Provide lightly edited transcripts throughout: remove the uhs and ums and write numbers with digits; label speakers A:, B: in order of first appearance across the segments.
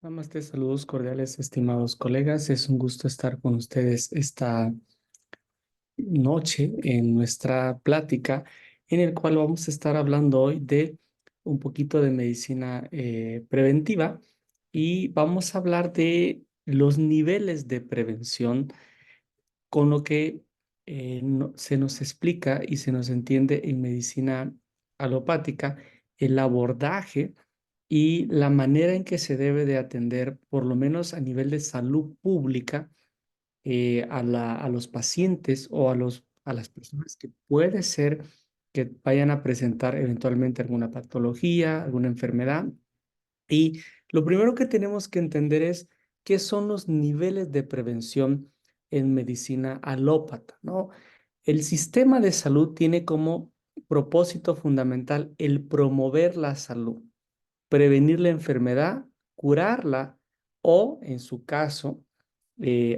A: Namaste, saludos cordiales, estimados colegas. Es un gusto estar con ustedes esta noche en nuestra plática, en el cual vamos a estar hablando hoy de un poquito de medicina preventiva y vamos a hablar de los niveles de prevención con lo que se nos explica y se nos entiende en medicina alopática el abordaje y la manera en que se debe de atender, por lo menos a nivel de salud pública, a los pacientes o a las personas que puede ser que vayan a presentar eventualmente alguna patología, alguna enfermedad. Y lo primero que tenemos que entender es qué son los niveles de prevención en medicina alópata, ¿no? El sistema de salud tiene como propósito fundamental el promover la salud, prevenir la enfermedad, curarla o, en su caso,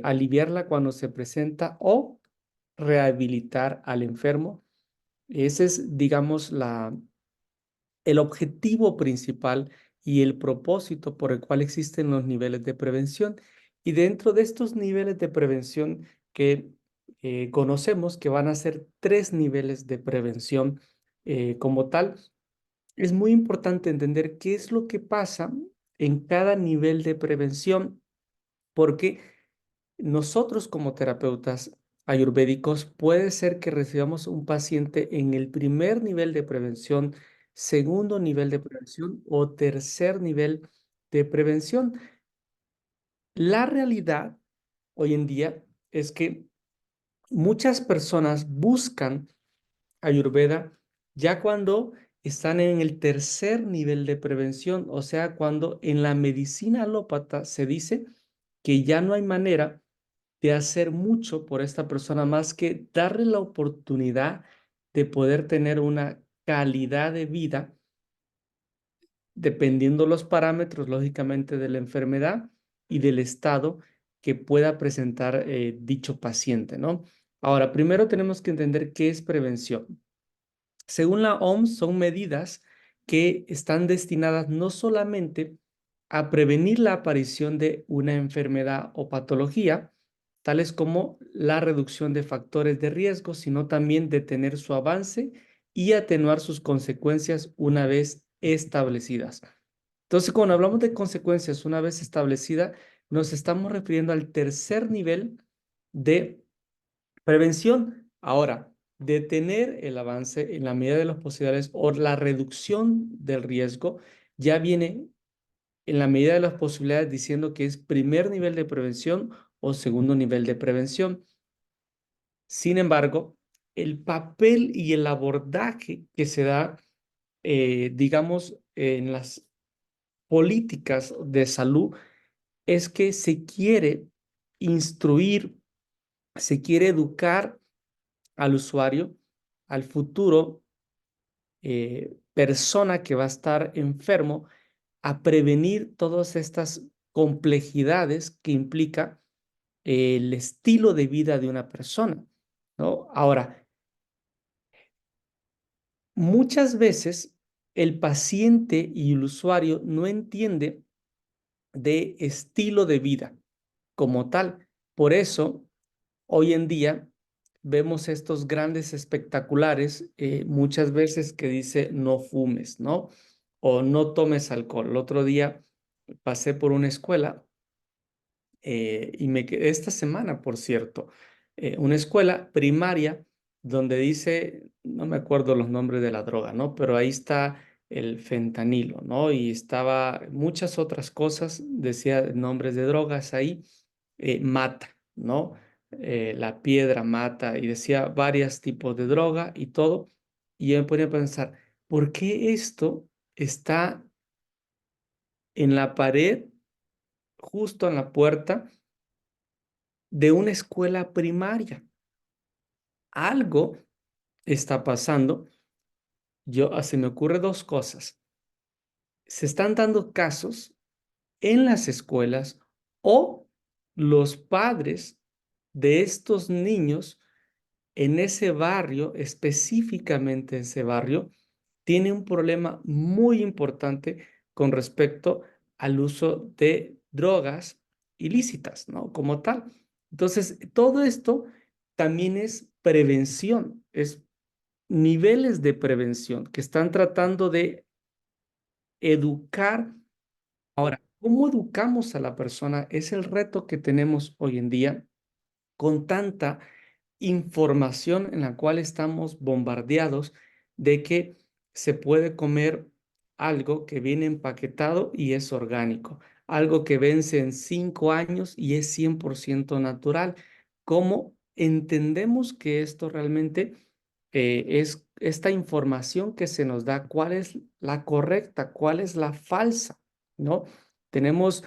A: aliviarla cuando se presenta o rehabilitar al enfermo. Ese es, digamos, el objetivo principal y el propósito por el cual existen los niveles de prevención. Y dentro de estos niveles de prevención que conocemos, que van a ser tres niveles de prevención como tal, es muy importante entender qué es lo que pasa en cada nivel de prevención, porque nosotros como terapeutas ayurvédicos puede ser que recibamos un paciente en el primer nivel de prevención, segundo nivel de prevención o tercer nivel de prevención. La realidad hoy en día es que muchas personas buscan Ayurveda ya cuando están en el tercer nivel de prevención, o sea, cuando en la medicina alópata se dice que ya no hay manera de hacer mucho por esta persona más que darle la oportunidad de poder tener una calidad de vida dependiendo los parámetros, lógicamente, de la enfermedad y del estado que pueda presentar dicho paciente, ¿no? Ahora, primero tenemos que entender qué es prevención. Según la OMS, son medidas que están destinadas no solamente a prevenir la aparición de una enfermedad o patología, tales como la reducción de factores de riesgo, sino también detener su avance y atenuar sus consecuencias una vez establecidas. Entonces, cuando hablamos de consecuencias una vez establecida, nos estamos refiriendo al tercer nivel de prevención. Ahora, detener el avance en la medida de las posibilidades o la reducción del riesgo ya viene en la medida de las posibilidades diciendo que es primer nivel de prevención o segundo nivel de prevención. Sin embargo, el papel y el abordaje que se da, digamos, en las políticas de salud es que se quiere instruir, se quiere educar al usuario, al futuro persona que va a estar enfermo, a prevenir todas estas complejidades que implica el estilo de vida de una persona, ¿no? Ahora, muchas veces el paciente y el usuario no entiende de estilo de vida como tal. Por eso, hoy en día vemos estos grandes espectaculares, muchas veces que dice no fumes, ¿no? O no tomes alcohol. El otro día pasé por una escuela y me quedé esta semana, por cierto, una escuela primaria donde dice, no me acuerdo los nombres de la droga, ¿no? Pero ahí está el fentanilo, ¿no? Y estaba muchas otras cosas, decía nombres de drogas ahí, mata, ¿no? La piedra mata y decía varios tipos de droga y todo. Y yo me ponía a pensar, ¿por qué esto está en la pared, justo en la puerta de una escuela primaria? Algo está pasando. Se me ocurre dos cosas. Se están dando casos en las escuelas o los padres de estos niños en ese barrio, específicamente ese barrio, tiene un problema muy importante con respecto al uso de drogas ilícitas, ¿no? Como tal. Entonces, todo esto también es prevención, es niveles de prevención que están tratando de educar. Ahora, ¿cómo educamos a la persona? Es el reto que tenemos hoy en día con tanta información en la cual estamos bombardeados de que se puede comer algo que viene empaquetado y es orgánico, algo que vence en 5 años y es 100% natural. ¿Cómo entendemos que esto realmente es esta información que se nos da? ¿Cuál es la correcta? ¿Cuál es la falsa? ¿No? Tenemos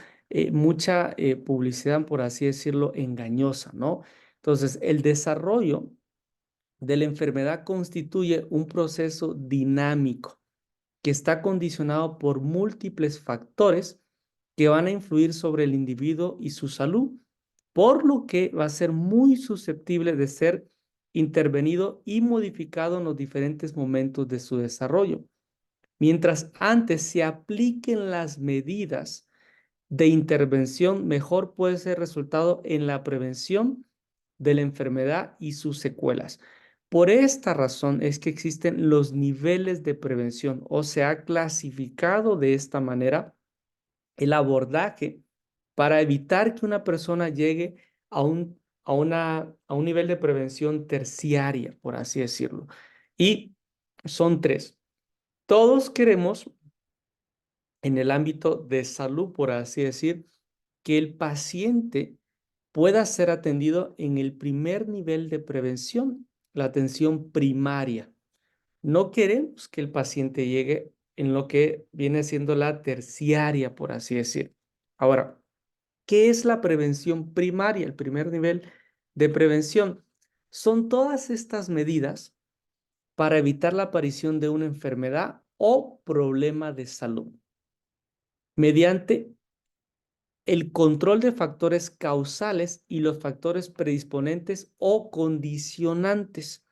A: mucha publicidad, por así decirlo, engañosa, ¿no? Entonces, el desarrollo de la enfermedad constituye un proceso dinámico que está condicionado por múltiples factores que van a influir sobre el individuo y su salud, por lo que va a ser muy susceptible de ser intervenido y modificado en los diferentes momentos de su desarrollo. Mientras antes se apliquen las medidas de intervención, mejor puede ser resultado en la prevención de la enfermedad y sus secuelas. Por esta razón es que existen los niveles de prevención o se ha clasificado de esta manera el abordaje para evitar que una persona llegue a un nivel de prevención terciaria, por así decirlo. Y son tres. Todos queremos en el ámbito de salud, por así decir, que el paciente pueda ser atendido en el primer nivel de prevención, la atención primaria. No queremos que el paciente llegue en lo que viene siendo la terciaria, por así decir. Ahora, ¿qué es la prevención primaria? El primer nivel de prevención son todas estas medidas para evitar la aparición de una enfermedad o problema de salud mediante el control de factores causales y los factores predisponentes o condicionantes.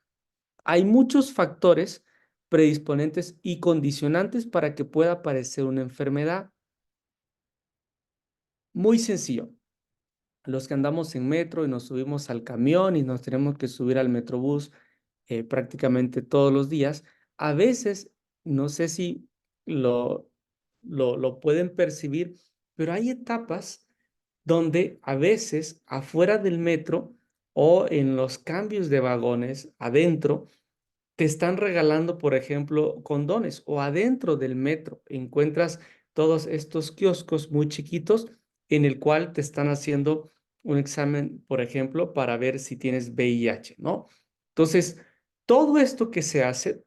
A: Hay muchos factores predisponentes y condicionantes para que pueda aparecer una enfermedad. Muy sencillo. Los que andamos en metro y nos subimos al camión y nos tenemos que subir al metrobús prácticamente todos los días, a veces, no sé si lo, lo pueden percibir, pero hay etapas donde a veces afuera del metro o en los cambios de vagones adentro, te están regalando, por ejemplo, condones o adentro del metro encuentras todos estos kioscos muy chiquitos en el cual te están haciendo un examen, por ejemplo, para ver si tienes VIH, ¿no? Entonces, todo esto que se hace,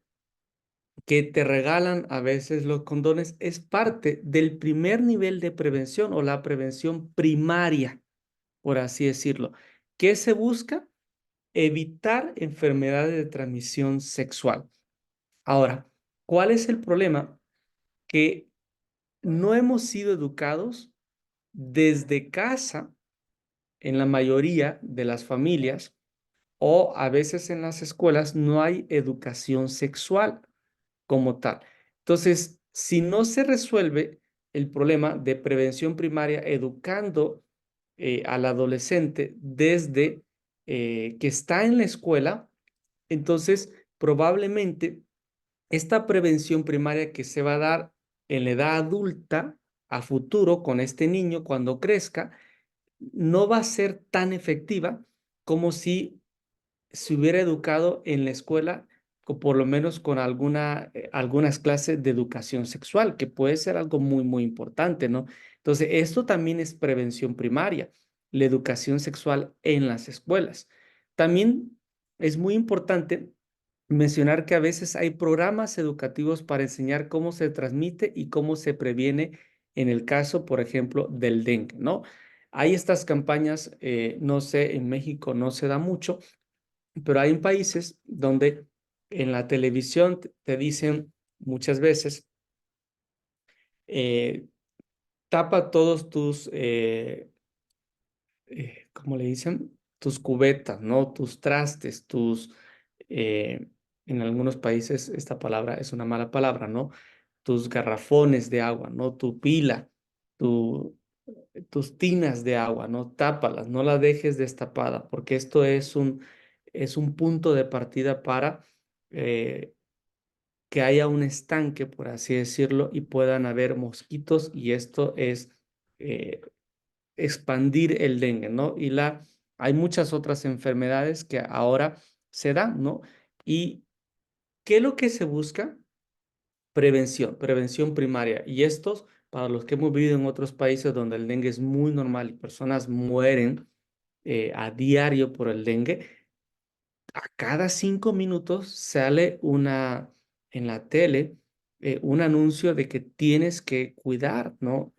A: que te regalan a veces los condones, es parte del primer nivel de prevención o la prevención primaria, por así decirlo. ¿Qué se busca? Evitar enfermedades de transmisión sexual. Ahora, ¿cuál es el problema? Que no hemos sido educados desde casa en la mayoría de las familias o a veces en las escuelas no hay educación sexual como tal. Entonces, si no se resuelve el problema de prevención primaria educando al adolescente desde que está en la escuela, entonces probablemente esta prevención primaria que se va a dar en la edad adulta a futuro con este niño cuando crezca, no va a ser tan efectiva como si se hubiera educado en la escuela o por lo menos con algunas clases de educación sexual, que puede ser algo muy, muy importante, ¿no? Entonces, esto también es prevención primaria, la educación sexual en las escuelas. También es muy importante mencionar que a veces hay programas educativos para enseñar cómo se transmite y cómo se previene en el caso, por ejemplo, del dengue, ¿no? Hay estas campañas, no sé, en México no se da mucho, pero hay países donde en la televisión te dicen muchas veces, eh, tapa todos tus, ¿cómo le dicen? Tus cubetas, ¿no? Tus trastes, eh, en algunos países esta palabra es una mala palabra, ¿no? Tus garrafones de agua, ¿no? Tu pila, tu, tus tinas de agua, ¿no? Tápalas, no la dejes destapada, porque esto es un punto de partida para eh, que haya un estanque, por así decirlo, y puedan haber mosquitos, y esto es eh, expandir el dengue, ¿no? Hay muchas otras enfermedades que ahora se dan, ¿no? ¿Y qué es lo que se busca? Prevención primaria. Y estos, para los que hemos vivido en otros países donde el dengue es muy normal y personas mueren a diario por el dengue, a cada 5 minutos sale en la tele un anuncio de que tienes que cuidar, ¿no?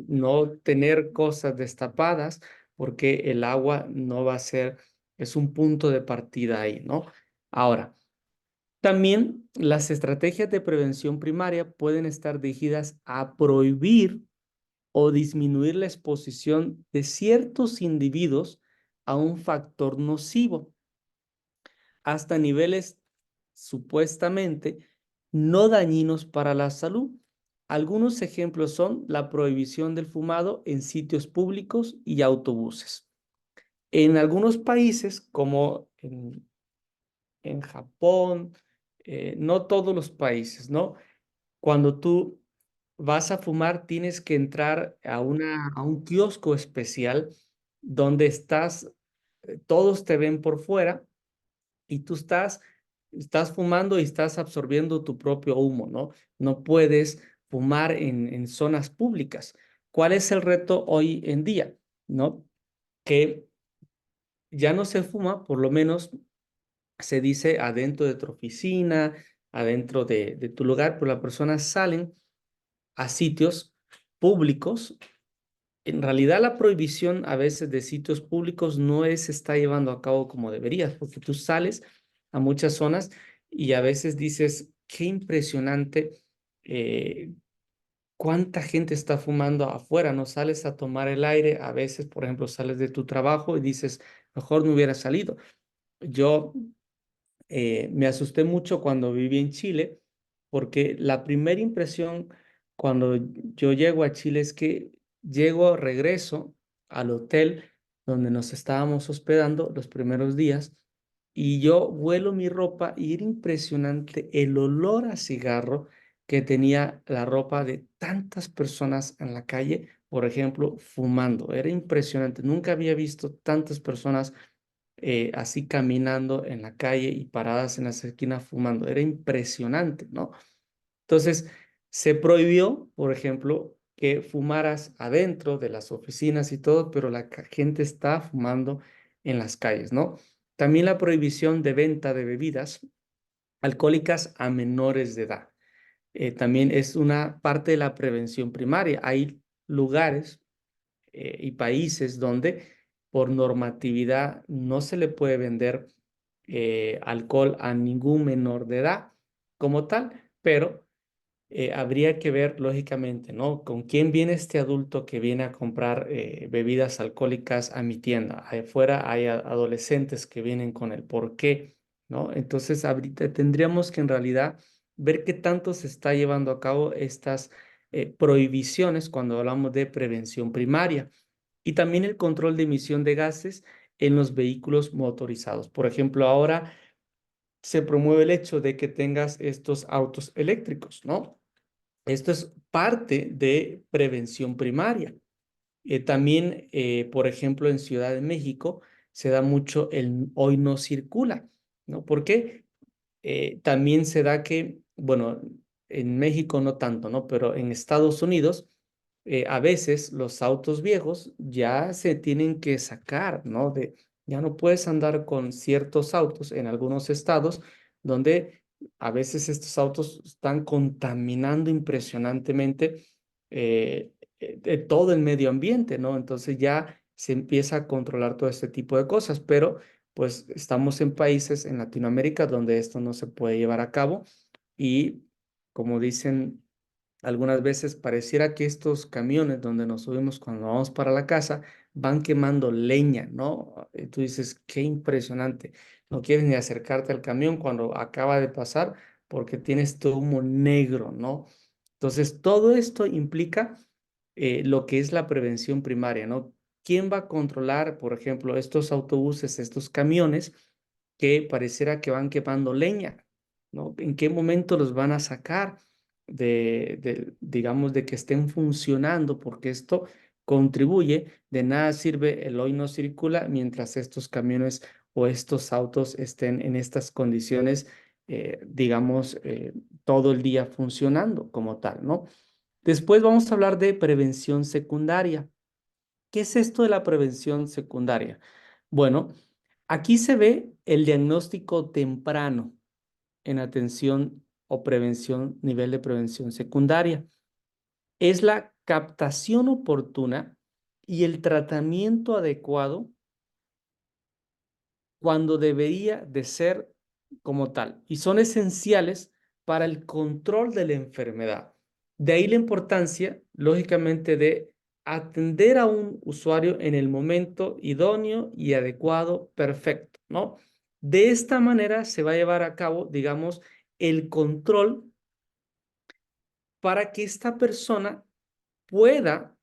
A: No tener cosas destapadas porque el agua no va a ser, es un punto de partida ahí, ¿no? Ahora, también las estrategias de prevención primaria pueden estar dirigidas a prohibir o disminuir la exposición de ciertos individuos a un factor nocivo hasta niveles supuestamente no dañinos para la salud. Algunos ejemplos son la prohibición del fumado en sitios públicos y autobuses. En algunos países, como en Japón, no todos los países, ¿no? Cuando tú vas a fumar, tienes que entrar a un kiosco especial donde todos te ven por fuera y tú estás fumando y estás absorbiendo tu propio humo, ¿no? No puedes fumar en zonas públicas. ¿Cuál es el reto hoy en día? ¿No? Que ya no se fuma, por lo menos se dice adentro de tu oficina, adentro de tu lugar, pero las personas salen a sitios públicos. En realidad, la prohibición a veces de sitios públicos no se está llevando a cabo como deberías, porque tú sales a muchas zonas y a veces dices, qué impresionante cuánta gente está fumando afuera, no sales a tomar el aire, a veces, por ejemplo, sales de tu trabajo y dices, mejor no hubiera salido. Yo me asusté mucho cuando viví en Chile, porque la primera impresión cuando yo llego a Chile es que regreso al hotel donde nos estábamos hospedando los primeros días y yo huelo mi ropa y era impresionante el olor a cigarro que tenía la ropa de tantas personas en la calle, por ejemplo, fumando. Era impresionante. Nunca había visto tantas personas así caminando en la calle y paradas en las esquinas fumando. Era impresionante, ¿no? Entonces, se prohibió, por ejemplo, que fumaras adentro de las oficinas y todo, pero gente está fumando en las calles, ¿no? También la prohibición de venta de bebidas alcohólicas a menores de edad. También es una parte de la prevención primaria. Hay lugares y países donde por normatividad no se le puede vender alcohol a ningún menor de edad como tal, pero habría que ver lógicamente, ¿no? ¿Con quién viene este adulto que viene a comprar bebidas alcohólicas a mi tienda? Ahí afuera hay adolescentes que vienen con el por qué, ¿no? Entonces, ahorita tendríamos que en realidad ver qué tanto se está llevando a cabo estas prohibiciones cuando hablamos de prevención primaria y también el control de emisión de gases en los vehículos motorizados. Por ejemplo, ahora se promueve el hecho de que tengas estos autos eléctricos, ¿no? Esto es parte de prevención primaria. También, por ejemplo, en Ciudad de México se da mucho el hoy no circula, ¿no? ¿Por qué? También se da que, bueno, en México no tanto, ¿no? Pero en Estados Unidos, a veces los autos viejos ya se tienen que sacar, ¿no? Ya no puedes andar con ciertos autos en algunos estados donde a veces estos autos están contaminando impresionantemente de todo el medio ambiente, ¿no? Entonces ya se empieza a controlar todo este tipo de cosas, pero pues estamos en países en Latinoamérica donde esto no se puede llevar a cabo y como dicen algunas veces, pareciera que estos camiones donde nos subimos cuando vamos para la casa van quemando leña, ¿no? Y tú dices, qué impresionante. No quieres ni acercarte al camión cuando acaba de pasar porque tienes este humo negro, ¿no? Entonces, todo esto implica lo que es la prevención primaria, ¿no? ¿Quién va a controlar, por ejemplo, estos autobuses, estos camiones que pareciera que van quemando leña, ¿no? ¿En qué momento los van a sacar digamos, de que estén funcionando? Porque esto contribuye, de nada sirve el hoy no circula mientras estos camiones o estos autos estén en estas condiciones, digamos, todo el día funcionando como tal, ¿no? Después vamos a hablar de prevención secundaria. ¿Qué es esto de la prevención secundaria? Bueno, aquí se ve el diagnóstico temprano en atención o prevención, nivel de prevención secundaria. Es la captación oportuna y el tratamiento adecuado cuando debería de ser como tal, y son esenciales para el control de la enfermedad. De ahí la importancia, lógicamente, de atender a un usuario en el momento idóneo y adecuado, perfecto, ¿no? De esta manera se va a llevar a cabo, digamos, el control para que esta persona pueda,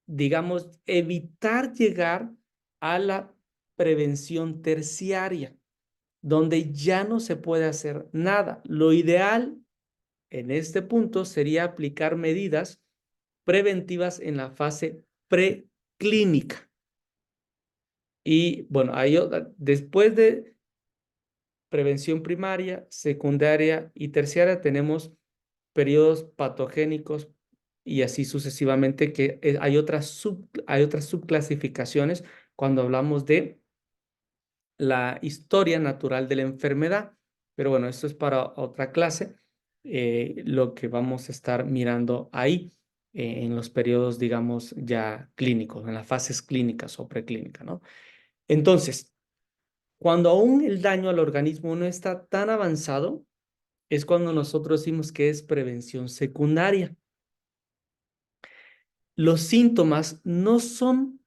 A: digamos, evitar llegar a la prevención terciaria, donde ya no se puede hacer nada. Lo ideal en este punto sería aplicar medidas preventivas en la fase preclínica. Y bueno, después de prevención primaria, secundaria y terciaria, tenemos periodos patogénicos y así sucesivamente, que hay otras subclasificaciones cuando hablamos de la historia natural de la enfermedad. Pero bueno, esto es para otra clase, lo que vamos a estar mirando ahí en los periodos, digamos, ya clínicos, en las fases clínicas o preclínicas, ¿no? Entonces, cuando aún el daño al organismo no está tan avanzado, es cuando nosotros decimos que es prevención secundaria. Los síntomas no son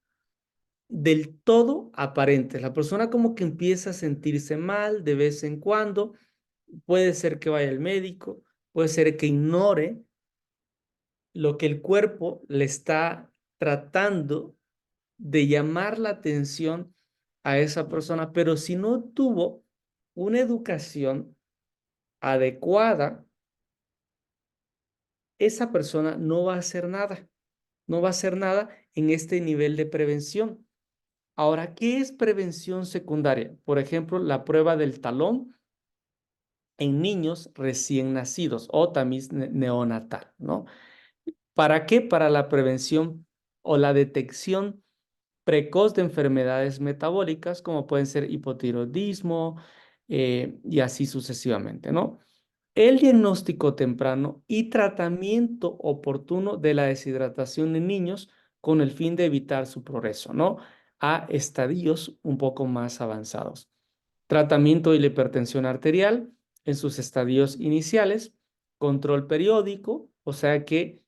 A: del todo aparentes. La persona como que empieza a sentirse mal de vez en cuando. Puede ser que vaya al médico, puede ser que ignore lo que el cuerpo le está tratando de llamar la atención a esa persona, pero si no tuvo una educación adecuada, esa persona no va a hacer nada, no va a hacer nada en este nivel de prevención. Ahora, ¿qué es prevención secundaria? Por ejemplo, la prueba del talón en niños recién nacidos o tamiz neonatal, ¿no? ¿Para qué? Para la prevención o la detección precoz de enfermedades metabólicas como pueden ser hipotiroidismo y así sucesivamente, ¿no? El diagnóstico temprano y tratamiento oportuno de la deshidratación en niños con el fin de evitar su progreso, ¿no? A estadios un poco más avanzados. Tratamiento de la hipertensión arterial en sus estadios iniciales, control periódico, o sea que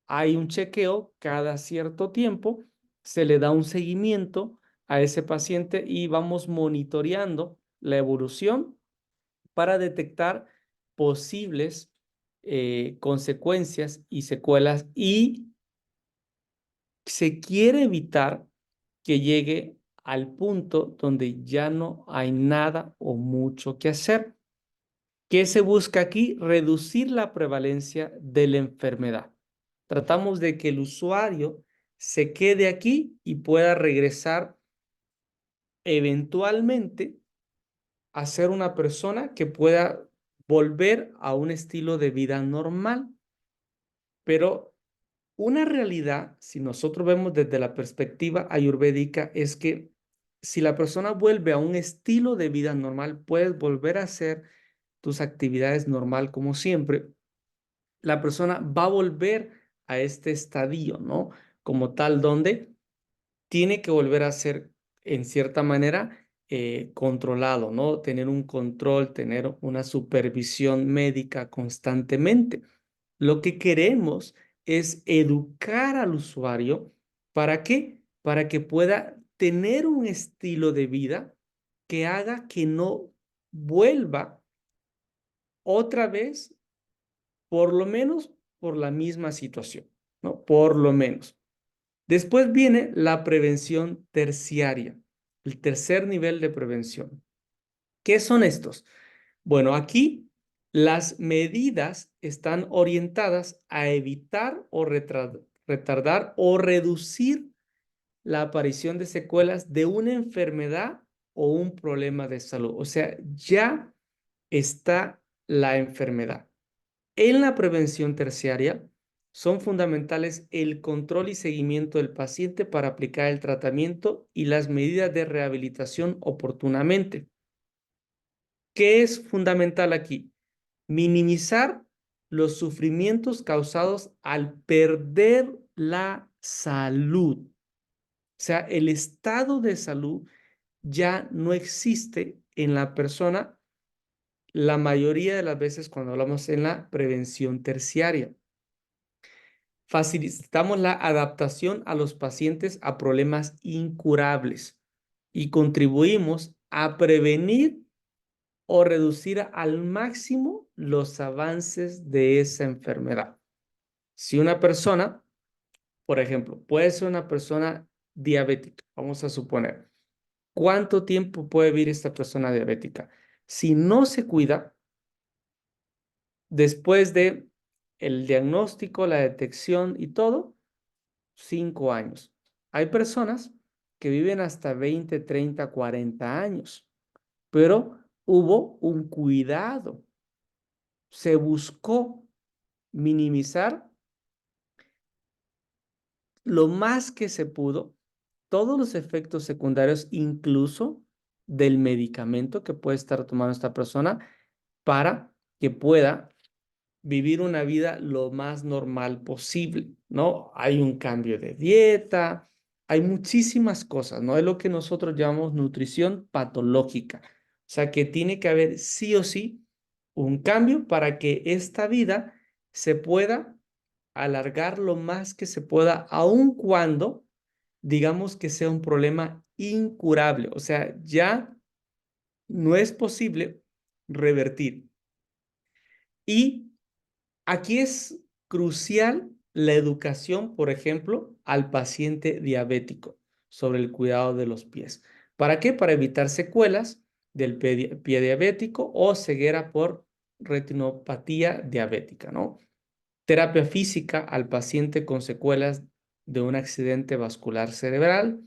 A: hay un chequeo cada cierto tiempo, se le da un seguimiento a ese paciente y vamos monitoreando la evolución para detectar posibles consecuencias y secuelas, y se quiere evitar que llegue al punto donde ya no hay nada o mucho que hacer. ¿Qué se busca aquí? Reducir la prevalencia de la enfermedad. Tratamos de que el usuario se quede aquí y pueda regresar eventualmente a ser una persona que pueda volver a un estilo de vida normal. Pero una realidad, si nosotros vemos desde la perspectiva ayurvédica, es que si la persona vuelve a un estilo de vida normal, puedes volver a hacer tus actividades normal como siempre. La persona va a volver a este estadio, ¿no? Como tal, donde tiene que volver a ser, en cierta manera, controlado, ¿no? Tener un control, tener una supervisión médica constantemente. Lo que queremos es educar al usuario. ¿Para qué? Para que pueda tener un estilo de vida que haga que no vuelva otra vez, por lo menos por la misma situación. ¿no? Por lo menos. Después viene la prevención terciaria, el tercer nivel de prevención. ¿Qué son estos? Bueno, aquí las medidas están orientadas a evitar o retardar o reducir la aparición de secuelas de una enfermedad o un problema de salud. O sea, ya está la enfermedad. En la prevención terciaria son fundamentales el control y seguimiento del paciente para aplicar el tratamiento y las medidas de rehabilitación oportunamente. ¿Qué es fundamental aquí? Minimizar los sufrimientos causados al perder la salud. O sea, el estado de salud ya no existe en la persona la mayoría de las veces cuando hablamos en la prevención terciaria. Facilitamos la adaptación a los pacientes a problemas incurables y contribuimos a prevenir o reducir al máximo los avances de esa enfermedad. Si una persona, por ejemplo, puede ser una persona diabética, vamos a suponer, ¿cuánto tiempo puede vivir esta persona diabética? Si no se cuida, después de el diagnóstico, la detección y todo, 5 años. Hay personas que viven hasta 20, 30, 40 años, pero hubo un cuidado. Se buscó minimizar lo más que se pudo todos los efectos secundarios, incluso del medicamento que puede estar tomando esta persona para que pueda vivir una vida lo más normal posible, ¿no? Hay un cambio de dieta, hay muchísimas cosas, ¿no? Es lo que nosotros llamamos nutrición patológica. O sea, que tiene que haber sí o sí un cambio para que esta vida se pueda alargar lo más que se pueda, aun cuando digamos que sea un problema incurable. O sea, ya no es posible revertir. Y aquí es crucial la educación, por ejemplo, al paciente diabético sobre el cuidado de los pies. ¿Para qué? Para evitar secuelas del pie diabético o ceguera por retinopatía diabética, ¿no? Terapia física al paciente con secuelas de un accidente vascular cerebral.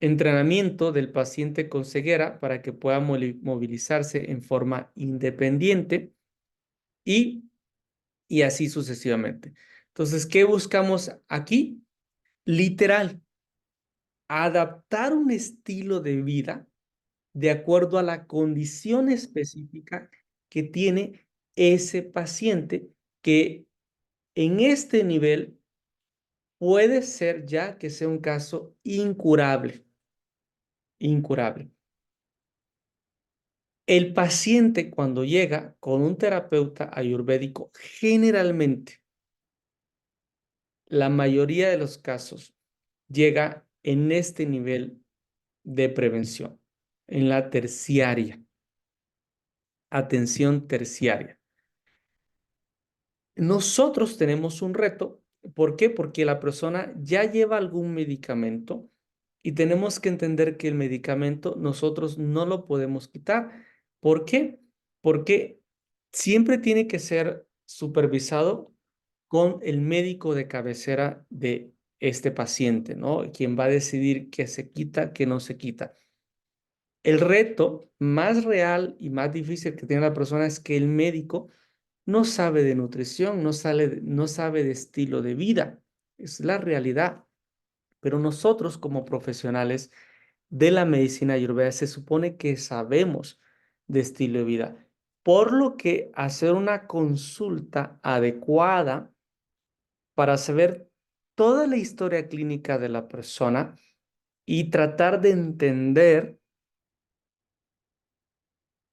A: Entrenamiento del paciente con ceguera para que pueda movilizarse en forma independiente y así sucesivamente. Entonces, ¿qué buscamos aquí? Literal, adaptar un estilo de vida de acuerdo a la condición específica que tiene ese paciente, que en este nivel puede ser ya que sea un caso incurable, incurable. El paciente cuando llega con un terapeuta ayurvédico, generalmente, la mayoría de los casos, llega en este nivel de prevención, en la terciaria, atención terciaria. Nosotros tenemos un reto. ¿Por qué? Porque la persona ya lleva algún medicamento y tenemos que entender que el medicamento nosotros no lo podemos quitar. ¿Por qué? Porque siempre tiene que ser supervisado con el médico de cabecera de este paciente, ¿no? Quien va a decidir qué se quita, qué no se quita. El reto más real y más difícil que tiene la persona es que el médico no sabe de nutrición, no sabe de estilo de vida. Es la realidad. Pero nosotros como profesionales de la medicina ayurveda se supone que sabemos de estilo de vida. Por lo que hacer una consulta adecuada para saber toda la historia clínica de la persona y tratar de entender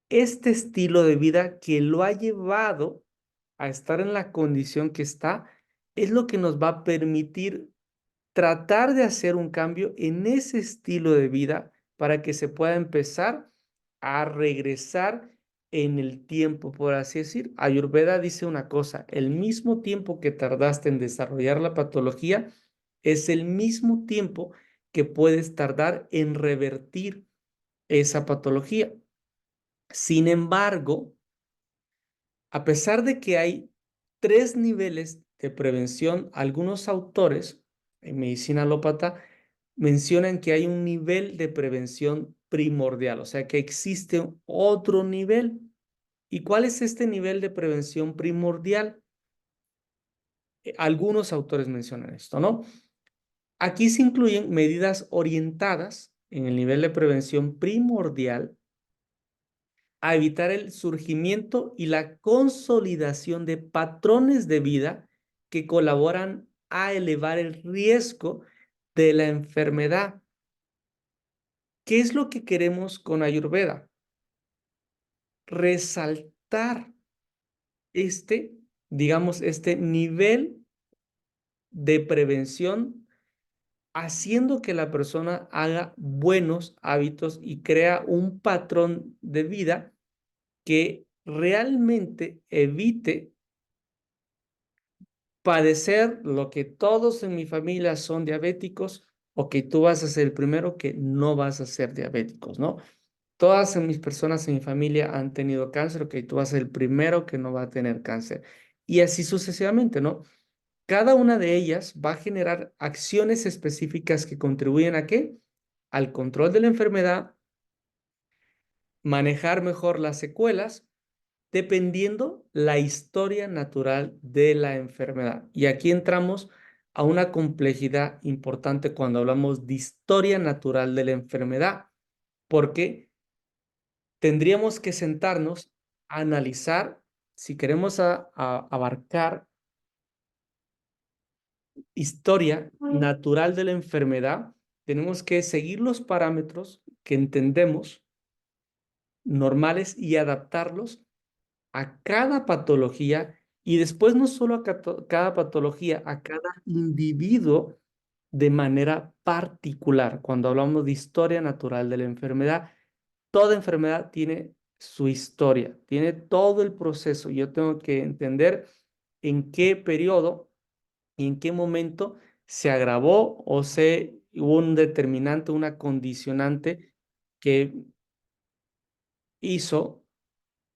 A: este estilo de vida que lo ha llevado a estar en la condición que está, es lo que nos va a permitir tratar de hacer un cambio en ese estilo de vida para que se pueda empezar a regresar en el tiempo, por así decir. Ayurveda dice una cosa, el mismo tiempo que tardaste en desarrollar la patología es el mismo tiempo que puedes tardar en revertir esa patología. Sin embargo, a pesar de que hay tres niveles de prevención, algunos autores en medicina alópata mencionan que hay un nivel de prevención primordial, o sea que existe otro nivel. ¿Y cuál es este nivel de prevención primordial? Algunos autores mencionan esto, ¿no? Aquí se incluyen medidas orientadas en el nivel de prevención primordial a evitar el surgimiento y la consolidación de patrones de vida que colaboran a elevar el riesgo de la enfermedad. ¿Qué es lo que queremos con Ayurveda? Resaltar este, digamos, este nivel de prevención, haciendo que la persona haga buenos hábitos y crea un patrón de vida que realmente evite padecer lo que todos en mi familia son diabéticos o que tú vas a ser el primero que no vas a ser diabéticos, ¿no? Todas mis personas en mi familia han tenido cáncer, ok, tú vas a ser el primero que no va a tener cáncer. Y así sucesivamente, ¿no? Cada una de ellas va a generar acciones específicas que contribuyen a qué? Al control de la enfermedad, manejar mejor las secuelas, dependiendo la historia natural de la enfermedad. Y aquí entramos a una complejidad importante cuando hablamos de historia natural de la enfermedad, porque tendríamos que sentarnos a analizar si queremos abarcar historia natural de la enfermedad, tenemos que seguir los parámetros que entendemos normales y adaptarlos a cada patología y después no solo a cada patología, a cada individuo de manera particular. Cuando hablamos de historia natural de la enfermedad, toda enfermedad tiene su historia, tiene todo el proceso. Yo tengo que entender en qué periodo y en qué momento se agravó o se hubo un determinante, una condicionante que hizo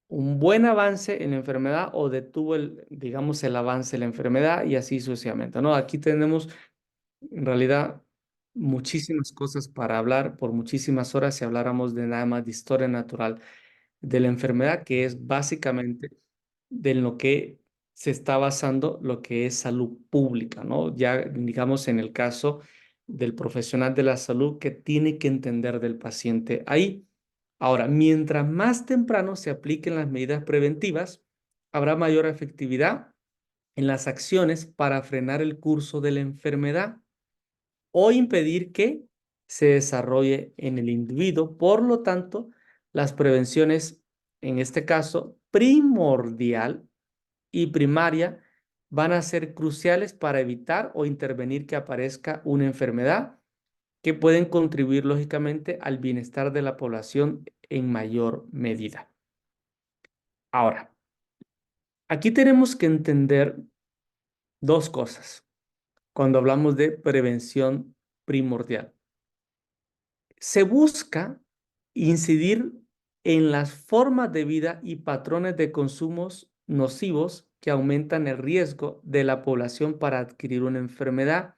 A: un buen avance en la enfermedad o detuvo el, digamos, el avance de la enfermedad y así sucesivamente, ¿no? Aquí tenemos en realidad muchísimas cosas para hablar por muchísimas horas si habláramos de nada más de historia natural de la enfermedad, que es básicamente de lo que se está basando lo que es salud pública, ¿no? Ya digamos en el caso del profesional de la salud que tiene que entender del paciente ahí. Ahora, mientras más temprano se apliquen las medidas preventivas, habrá mayor efectividad en las acciones para frenar el curso de la enfermedad o impedir que se desarrolle en el individuo. Por lo tanto, las prevenciones, en este caso, primordial y primaria, van a ser cruciales para evitar o intervenir que aparezca una enfermedad que pueden contribuir lógicamente al bienestar de la población en mayor medida. Ahora, aquí tenemos que entender dos cosas cuando hablamos de prevención primordial. Se busca incidir en las formas de vida y patrones de consumos nocivos que aumentan el riesgo de la población para adquirir una enfermedad.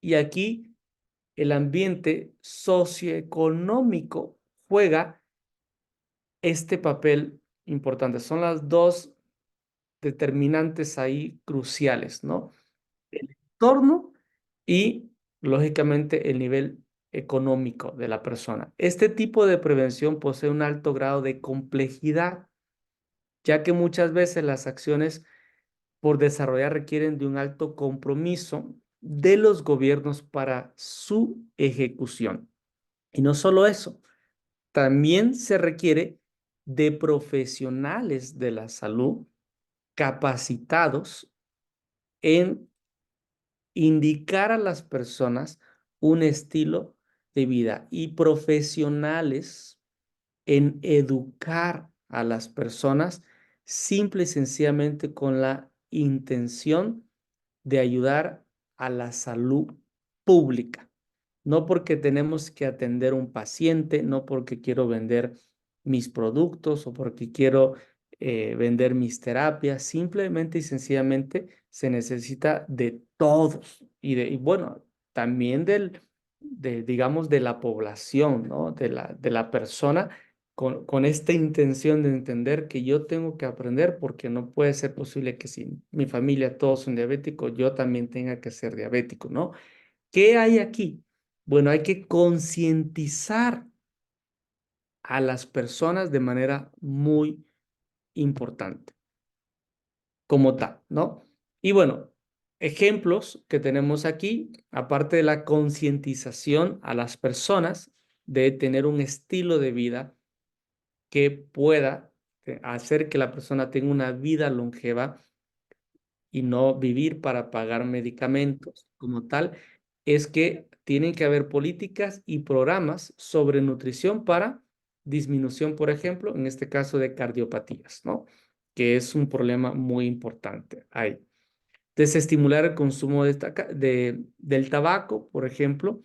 A: Y aquí el ambiente socioeconómico juega este papel importante. Son las dos determinantes ahí cruciales, ¿no? El entorno y, lógicamente, el nivel económico de la persona. Este tipo de prevención posee un alto grado de complejidad, ya que muchas veces las acciones por desarrollar requieren de un alto compromiso de los gobiernos para su ejecución. Y no solo eso, también se requiere de profesionales de la salud capacitados en indicar a las personas un estilo de vida y profesionales en educar a las personas simple y sencillamente con la intención de ayudar a la salud pública. No porque tenemos que atender a un paciente, no porque quiero vender mis productos o porque quiero vender mis terapias, simplemente y sencillamente se necesita de todos y bueno, también digamos, de la población, ¿no? De la persona con esta intención de entender que yo tengo que aprender porque no puede ser posible que si mi familia todos son diabéticos, yo también tenga que ser diabético, ¿no? ¿Qué hay aquí? Bueno, hay que concientizar a las personas de manera muy importante, como tal, ¿no? Y bueno, ejemplos que tenemos aquí, aparte de la concientización a las personas de tener un estilo de vida que pueda hacer que la persona tenga una vida longeva y no vivir para pagar medicamentos como tal, es que tienen que haber políticas y programas sobre nutrición para disminución, por ejemplo, en este caso de cardiopatías, ¿no? Que es un problema muy importante ahí. Desestimular el consumo del tabaco, por ejemplo,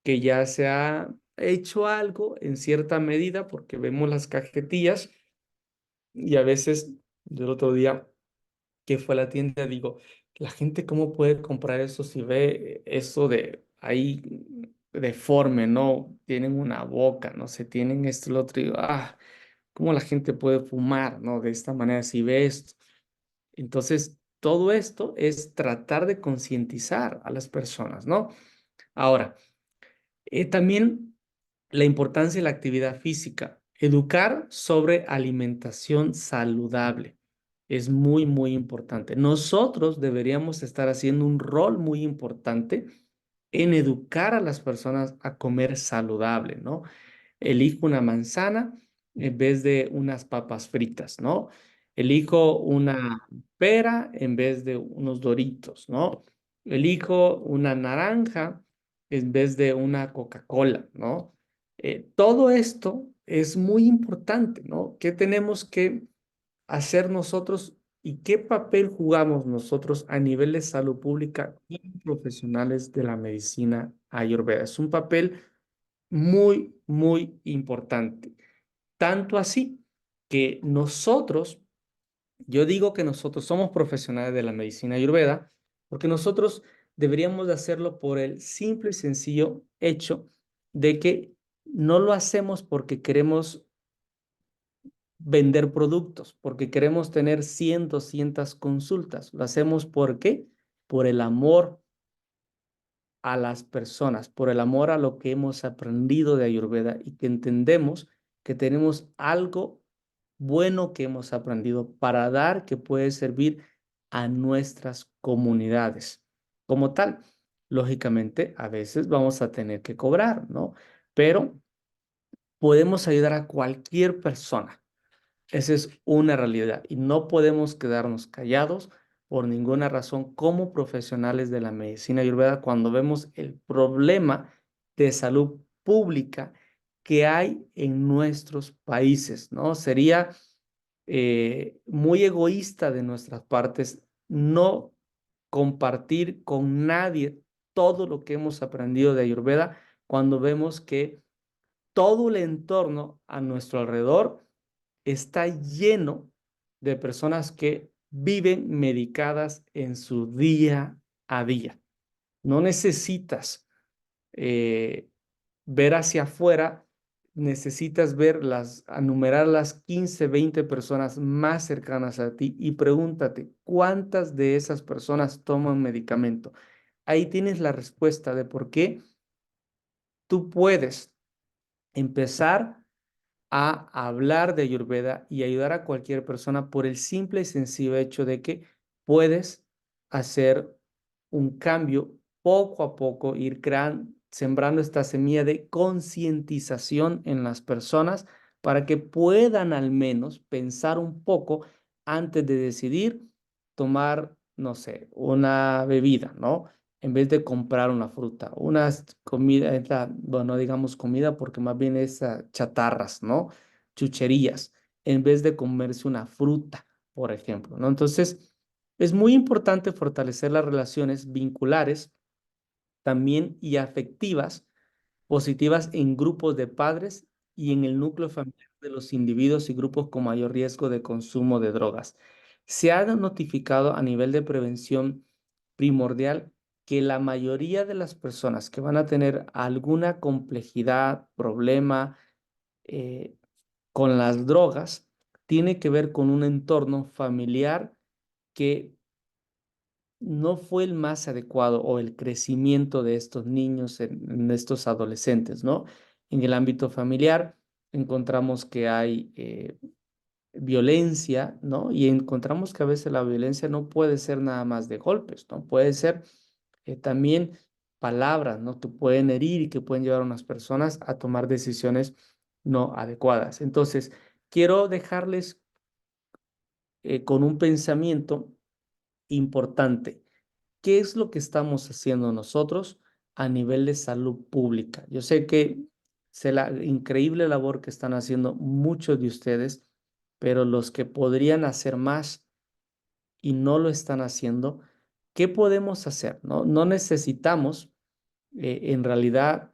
A: que ya se ha hecho algo en cierta medida porque vemos las cajetillas y a veces, del otro día que fue a la tienda, digo, la gente cómo puede comprar eso si ve eso de ahí deforme, ¿no? Tienen una boca, no sé, tienen esto, lo otro, y digo, ¿cómo la gente puede fumar, ¿no? De esta manera, si ve esto. Entonces, todo esto es tratar de concientizar a las personas, ¿no? Ahora, también la importancia de la actividad física. Educar sobre alimentación saludable es muy, muy importante. Nosotros deberíamos estar haciendo un rol muy importante en educar a las personas a comer saludable, ¿no? Elijo una manzana en vez de unas papas fritas, ¿no? Elijo una pera en vez de unos Doritos, ¿no? Elijo una naranja en vez de una Coca-Cola, ¿no? Todo esto es muy importante, ¿no? ¿Qué tenemos que hacer nosotros y qué papel jugamos nosotros a nivel de salud pública y profesionales de la medicina ayurveda? Es un papel muy, muy importante. Tanto así que nosotros, yo digo que nosotros somos profesionales de la medicina ayurveda porque nosotros deberíamos de hacerlo por el simple y sencillo hecho de que no lo hacemos porque queremos vender productos, porque queremos tener 100, 200 consultas. Lo hacemos ¿por qué? Por el amor a las personas, por el amor a lo que hemos aprendido de Ayurveda y que entendemos que tenemos algo bueno que hemos aprendido para dar que puede servir a nuestras comunidades. Como tal, lógicamente, a veces vamos a tener que cobrar, ¿no? Pero podemos ayudar a cualquier persona. Esa es una realidad y no podemos quedarnos callados por ninguna razón como profesionales de la medicina ayurveda cuando vemos el problema de salud pública que hay en nuestros países, ¿no? Sería muy egoísta de nuestras partes no compartir con nadie todo lo que hemos aprendido de Ayurveda cuando vemos que todo el entorno a nuestro alrededor está lleno de personas que viven medicadas en su día a día. No necesitas eh, ver hacia afuera, necesitas ver enumerar las 15, 20 personas más cercanas a ti y pregúntate, ¿cuántas de esas personas toman medicamento? Ahí tienes la respuesta de por qué tú puedes empezar a hablar de Ayurveda y ayudar a cualquier persona por el simple y sencillo hecho de que puedes hacer un cambio poco a poco, ir creando, sembrando esta semilla de concientización en las personas para que puedan al menos pensar un poco antes de decidir tomar, no sé, una bebida, ¿no? En vez de comprar una fruta, una comida, bueno, no digamos comida porque más bien es chatarras, ¿no? Chucherías. en vez de comerse una fruta, por ejemplo, ¿no? Entonces, es muy importante fortalecer las relaciones vinculares también y afectivas positivas en grupos de padres y en el núcleo familiar de los individuos y grupos con mayor riesgo de consumo de drogas. Se ha notificado a nivel de prevención primordial que la mayoría de las personas que van a tener alguna complejidad, problema eh, con las drogas, tiene que ver con un entorno familiar que no fue el más adecuado o el crecimiento de estos niños, en estos adolescentes, ¿no? En el ámbito familiar encontramos que hay violencia, ¿no? Y encontramos que a veces la violencia no puede ser nada más de golpes, ¿no? Puede ser también palabras, ¿no? Que pueden herir y que pueden llevar a unas personas a tomar decisiones no adecuadas. Entonces, quiero dejarles con un pensamiento importante. ¿Qué es lo que estamos haciendo nosotros a nivel de salud pública? Yo sé que sé la increíble labor que están haciendo muchos de ustedes, pero los que podrían hacer más y no lo están haciendo, ¿qué podemos hacer? No necesitamos en realidad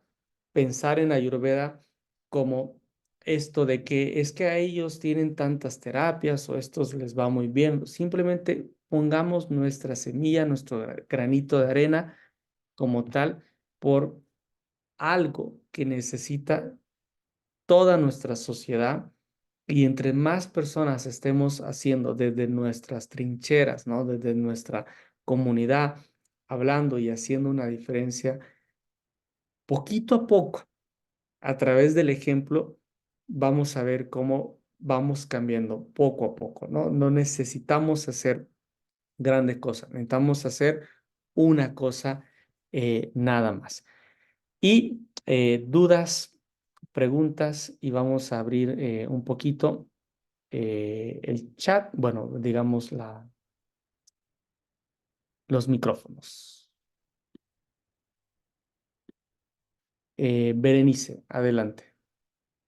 A: pensar en Ayurveda como esto de que es que a ellos tienen tantas terapias o estos les va muy bien. Simplemente pongamos nuestra semilla, nuestro granito de arena como tal por algo que necesita toda nuestra sociedad y entre más personas estemos haciendo desde nuestras trincheras, ¿no? Desde nuestra comunidad, hablando y haciendo una diferencia, poquito a poco, a través del ejemplo, vamos a ver cómo vamos cambiando poco a poco, ¿no? No necesitamos hacer grandes cosas, necesitamos hacer una cosa nada más. Y dudas, preguntas, y vamos a abrir un poquito el chat, bueno, digamos los micrófonos. Berenice, adelante.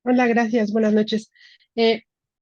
B: Hola, gracias, buenas noches.